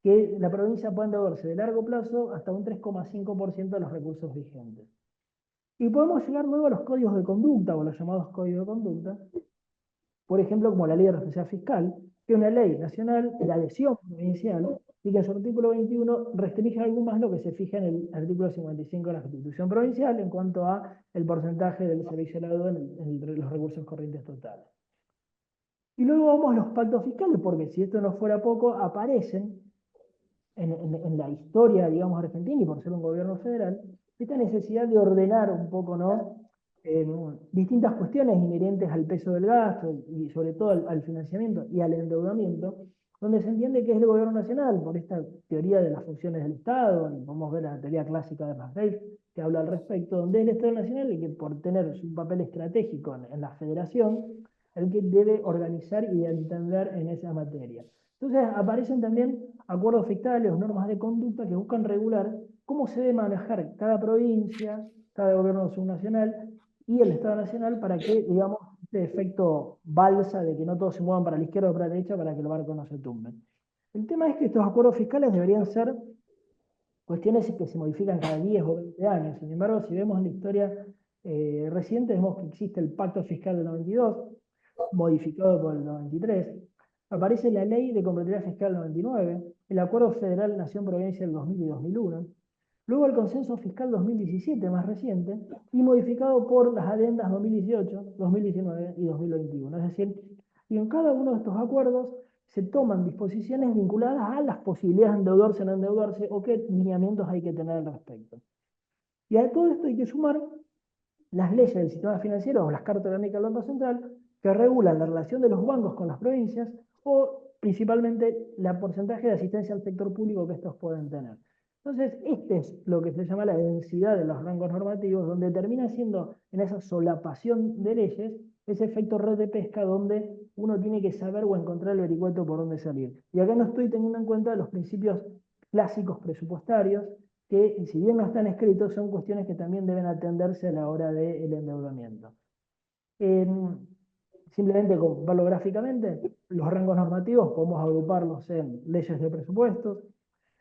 que la provincia puede endeudarse de largo plazo hasta un 3,5% de los recursos vigentes. Y podemos llegar luego a los códigos de conducta, o los llamados códigos de conducta, por ejemplo, como la Ley de Responsabilidad Fiscal, que es una ley nacional de adhesión provincial, y que en su artículo 21 restringe algo más lo que se fija en el artículo 55 de la Constitución Provincial en cuanto a el porcentaje del servicio de la deuda en los recursos corrientes totales. Y luego vamos a los pactos fiscales, porque si esto no fuera poco, aparecen en la historia, digamos, argentina, y por ser un gobierno federal, esta necesidad de ordenar un poco, ¿no? Distintas cuestiones inherentes al peso del gasto y sobre todo al financiamiento y al endeudamiento, donde se entiende que es el gobierno nacional, por esta teoría de las funciones del Estado, y vamos a ver la teoría clásica de Maastricht, que habla al respecto, donde es el Estado nacional y que por tener un papel estratégico en la federación, el que debe organizar y entender en esa materia. Entonces aparecen también acuerdos fiscales o normas de conducta que buscan regular cómo se debe manejar cada provincia, cada gobierno subnacional y el Estado Nacional para que, digamos, este efecto balsa de que no todos se muevan para la izquierda o para la derecha para que el barco no se tumbe. El tema es que estos acuerdos fiscales deberían ser cuestiones que se modifican cada 10 o 20 años. Sin embargo, si vemos la historia reciente, vemos que existe el Pacto Fiscal del 92, modificado por el 93, aparece la Ley de Competitividad Fiscal del 99, el Acuerdo Federal Nación-Provincia del 2000 y 2001, luego el Consenso Fiscal 2017, más reciente, y modificado por las adendas 2018, 2019 y 2021. Es decir, y en cada uno de estos acuerdos se toman disposiciones vinculadas a las posibilidades de endeudarse o no endeudarse, o qué lineamientos hay que tener al respecto. Y a todo esto hay que sumar las leyes del sistema financiero o las cartas orgánicas del Banco Central, que regulan la relación de los bancos con las provincias, o principalmente el porcentaje de asistencia al sector público que estos pueden tener. Entonces, este es lo que se llama la densidad de los rangos normativos, donde termina siendo en esa solapación de leyes ese efecto red de pesca donde uno tiene que saber o encontrar el vericueto por dónde salir. Y acá no estoy teniendo en cuenta los principios clásicos presupuestarios, que si bien no están escritos, son cuestiones que también deben atenderse a la hora del endeudamiento. Simplemente con verlo gráficamente, los rangos normativos podemos agruparlos en leyes de presupuestos,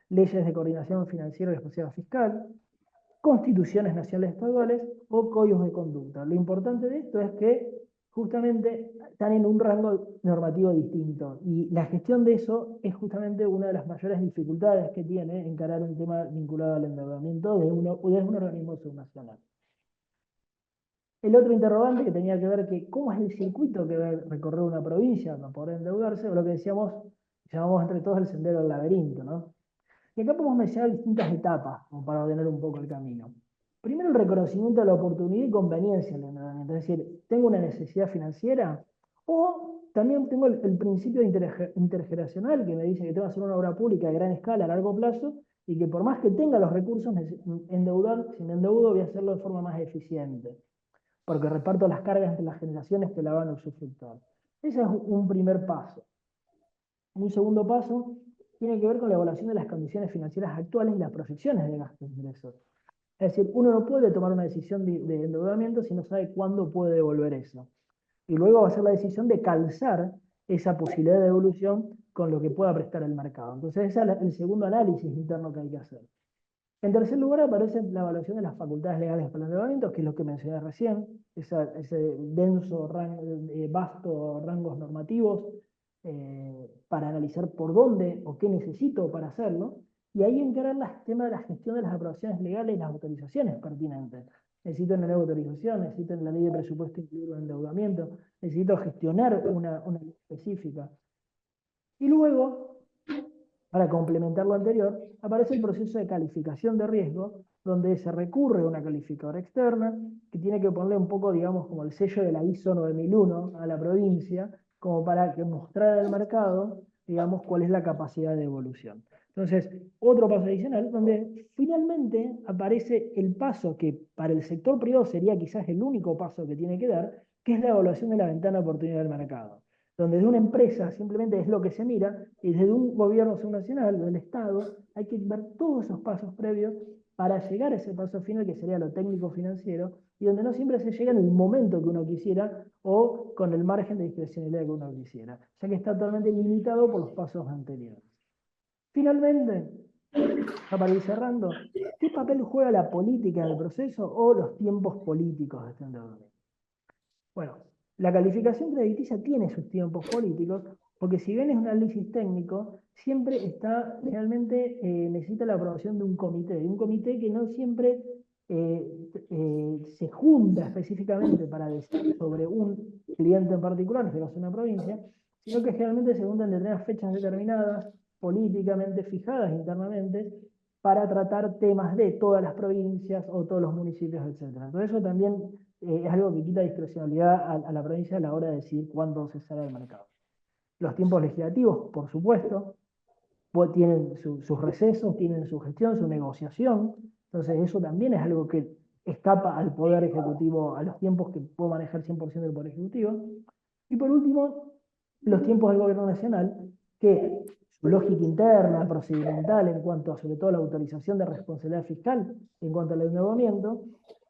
leyes de coordinación financiera y responsabilidad fiscal, constituciones nacionales estaduales o códigos de conducta. Lo importante de esto es que justamente están en un rango normativo distinto, y la gestión de eso es justamente una de las mayores dificultades que tiene encarar un tema vinculado al endeudamiento de un organismo subnacional. El otro interrogante que tenía que ver que cómo es el circuito que debe recorrer una provincia para poder endeudarse, o lo que decíamos, llamamos entre todos el sendero del laberinto, ¿no? Y acá podemos mencionar distintas etapas, como para ordenar un poco el camino. Primero, el reconocimiento de la oportunidad y conveniencia del endeudamiento, es decir, tengo una necesidad financiera, o también tengo el principio intergeneracional que me dice que tengo que hacer una obra pública de gran escala a largo plazo, y que por más que tenga los recursos, si me endeudo voy a hacerlo de forma más eficiente, porque reparto las cargas entre las generaciones que la van a usufructuar. Ese es un primer paso. Un segundo paso tiene que ver con la evaluación de las condiciones financieras actuales y las proyecciones de gastos e ingresos. Es decir, uno no puede tomar una decisión de endeudamiento si no sabe cuándo puede devolver eso. Y luego va a ser la decisión de calzar esa posibilidad de devolución con lo que pueda prestar el mercado. Entonces ese es el segundo análisis interno que hay que hacer. En tercer lugar aparece la evaluación de las facultades legales para el endeudamiento, que es lo que mencioné recién, ese denso, vasto rangos normativos para analizar por dónde o qué necesito para hacerlo, y ahí encarar el tema de la gestión de las aprobaciones legales y las autorizaciones pertinentes. Necesito una nueva autorización, necesito en la ley de presupuesto incluir un endeudamiento, necesito gestionar una ley específica. Y luego, para complementar lo anterior, aparece el proceso de calificación de riesgo, donde se recurre a una calificadora externa que tiene que ponerle un poco, digamos, como el sello de la ISO 9001 a la provincia, como para que mostrar al mercado, digamos, cuál es la capacidad de evolución. Entonces, otro paso adicional, donde finalmente aparece el paso que para el sector privado sería quizás el único paso que tiene que dar, que es la evaluación de la ventana de oportunidad del mercado, donde de una empresa simplemente es lo que se mira, y desde un gobierno subnacional, del Estado, hay que ver todos esos pasos previos para llegar a ese paso final que sería lo técnico-financiero, y donde no siempre se llega en el momento que uno quisiera o con el margen de discrecionalidad que uno quisiera, ya que está totalmente limitado por los pasos anteriores. Finalmente, para ir cerrando, ¿qué papel juega la política en el proceso o los tiempos políticos de este endeudamiento? Bueno, la calificación crediticia tiene sus tiempos políticos, porque si bien es un análisis técnico, siempre está, realmente necesita la aprobación de un comité que no siempre se junta específicamente para decir sobre un cliente en particular, en este caso una provincia, sino que generalmente se juntan en determinadas fechas determinadas, políticamente fijadas internamente, para tratar temas de todas las provincias o todos los municipios, etc. Entonces eso también es algo que quita discrecionalidad a la provincia a la hora de decidir cuándo se sale del mercado. Los tiempos legislativos, por supuesto, tienen sus recesos, tienen su gestión, su negociación, entonces eso también es algo que escapa al Poder Ejecutivo, a los tiempos que puede manejar 100% del Poder Ejecutivo. Y por último, los tiempos del Gobierno Nacional, que su lógica interna, procedimental, en cuanto a sobre todo la autorización de responsabilidad fiscal, en cuanto al endeudamiento,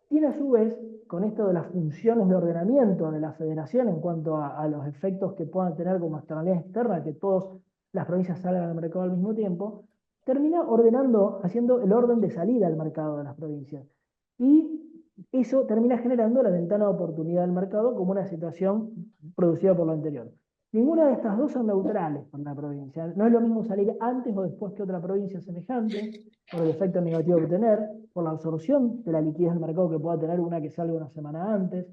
tiene a su vez, con esto de las funciones de ordenamiento de la federación en cuanto a los efectos que puedan tener como externalidad externa, que todas las provincias salgan al mercado al mismo tiempo, termina ordenando, haciendo el orden de salida al mercado de las provincias. Y eso termina generando la ventana de oportunidad del mercado como una situación producida por lo anterior. Ninguna de estas dos son neutrales para la provincia. No es lo mismo salir antes o después que otra provincia semejante, por el efecto negativo que tener, por la absorción de la liquidez del mercado que pueda tener una que salga una semana antes.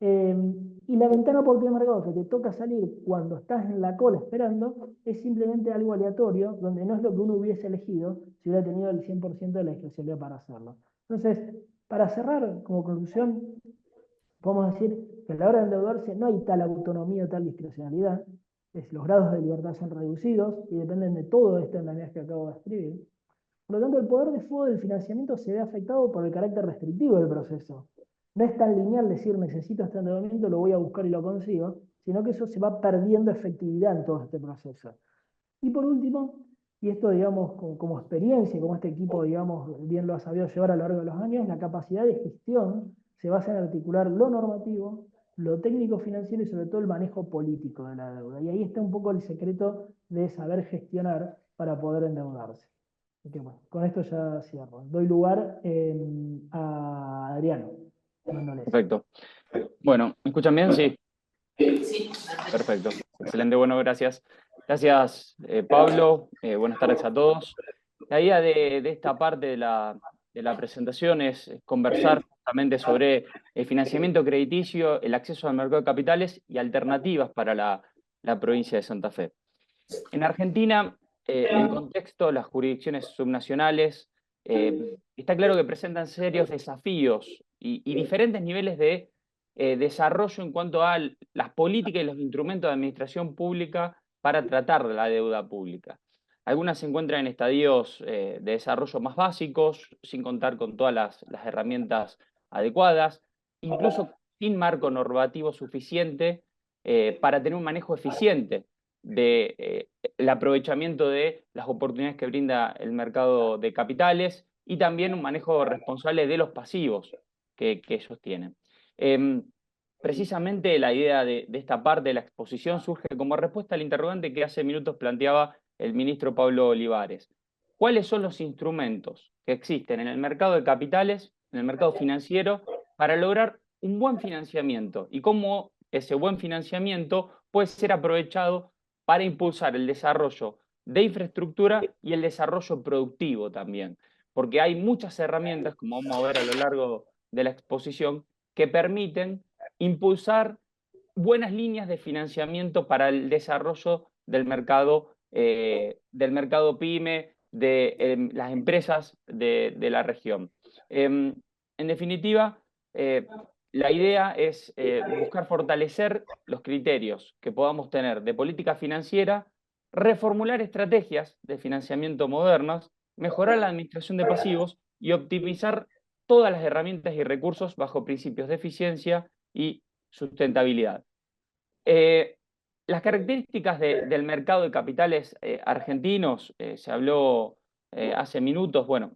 Y la ventana de oportunidad del mercado que te toca salir cuando estás en la cola esperando es simplemente algo aleatorio, donde no es lo que uno hubiese elegido si hubiera tenido el 100% de la discrecionalidad para hacerlo. Entonces, para cerrar, como conclusión, podemos decir que a la hora de endeudarse no hay tal autonomía o tal discrecionalidad, los grados de libertad son reducidos y dependen de todo este andamiaje que acabo de escribir. Por lo tanto, el poder de fuego del financiamiento se ve afectado por el carácter restrictivo del proceso. No es tan lineal decir necesito este endeudamiento, lo voy a buscar y lo consigo, sino que eso se va perdiendo efectividad en todo este proceso. Y por último, y esto digamos como experiencia, como este equipo digamos bien lo ha sabido llevar a lo largo de los años, la capacidad de gestión se basa en articular lo normativo, lo técnico financiero y sobre todo el manejo político de la deuda. Y ahí está un poco el secreto de saber gestionar para poder endeudarse. Así que bueno, con esto ya cierro. Doy lugar a Adriano. Perfecto. Bueno, ¿me escuchan bien? Sí. Sí. Perfecto. Excelente, bueno, gracias. Gracias, Pablo. Buenas tardes a todos. La idea de esta parte de la presentación es conversar justamente sobre el financiamiento crediticio, el acceso al mercado de capitales y alternativas para la provincia de Santa Fe. En Argentina, el contexto, las jurisdicciones subnacionales, está claro que presentan serios desafíos y diferentes niveles de desarrollo en cuanto a las políticas y los instrumentos de administración pública para tratar la deuda pública. Algunas se encuentran en estadios de desarrollo más básicos, sin contar con todas las herramientas adecuadas, incluso sin marco normativo suficiente para tener un manejo eficiente del aprovechamiento de las oportunidades que brinda el mercado de capitales y también un manejo responsable de los pasivos que ellos tienen. Precisamente la idea de esta parte de la exposición surge como respuesta al interrogante que hace minutos planteaba el ministro Pablo Olivares. ¿Cuáles son los instrumentos que existen en el mercado de capitales, en el mercado financiero, para lograr un buen financiamiento? Y cómo ese buen financiamiento puede ser aprovechado para impulsar el desarrollo de infraestructura y el desarrollo productivo también. Porque hay muchas herramientas, como vamos a ver a lo largo de la exposición, que permiten impulsar buenas líneas de financiamiento para el desarrollo del mercado PYME, de las empresas de la región. En definitiva, la idea es buscar fortalecer los criterios que podamos tener de política financiera, reformular estrategias de financiamiento modernas, mejorar la administración de pasivos y optimizar todas las herramientas y recursos bajo principios de eficiencia y sustentabilidad. Las características del mercado de capitales argentinos, se habló hace minutos, bueno,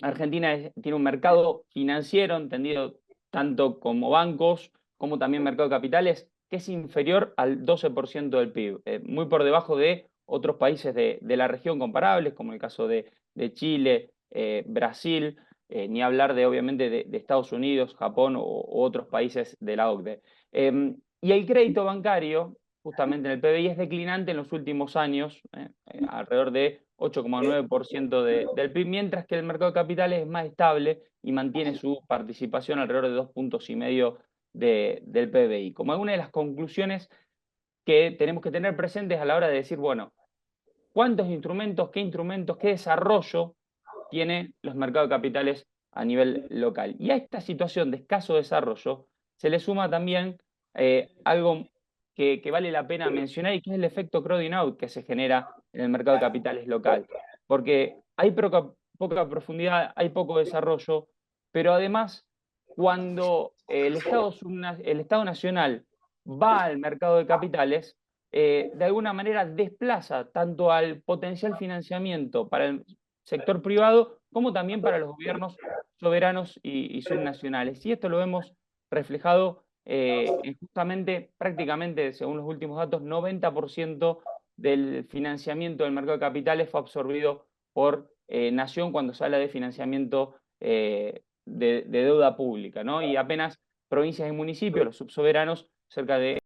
Argentina tiene un mercado financiero entendido tanto como bancos, como también mercado de capitales, que es inferior al 12% del PIB, muy por debajo de otros países de la región comparables, como el caso de Chile, Brasil, ni hablar de, obviamente, de Estados Unidos, Japón u otros países de la OCDE. Y el crédito bancario, justamente en el PBI, es declinante en los últimos años, alrededor de 8,9% del PIB, mientras que el mercado de capitales es más estable y mantiene su participación alrededor de 2,5 puntos del PBI. Como alguna de las conclusiones que tenemos que tener presentes a la hora de decir, bueno, ¿cuántos instrumentos, qué desarrollo tiene los mercados de capitales a nivel local? Y a esta situación de escaso desarrollo se le suma también algo que vale la pena mencionar y que es el efecto crowding out que se genera en el mercado de capitales local. Porque hay poca profundidad, hay poco desarrollo, pero además cuando el Estado Nacional va al mercado de capitales, de alguna manera desplaza tanto al potencial financiamiento para el sector privado como también para los gobiernos soberanos y subnacionales. Y esto lo vemos reflejado en justamente, prácticamente, según los últimos datos, 90% del financiamiento del mercado de capitales fue absorbido por Nación cuando se habla de financiamiento de deuda pública, ¿no? Y apenas provincias y municipios, los subsoberanos, cerca de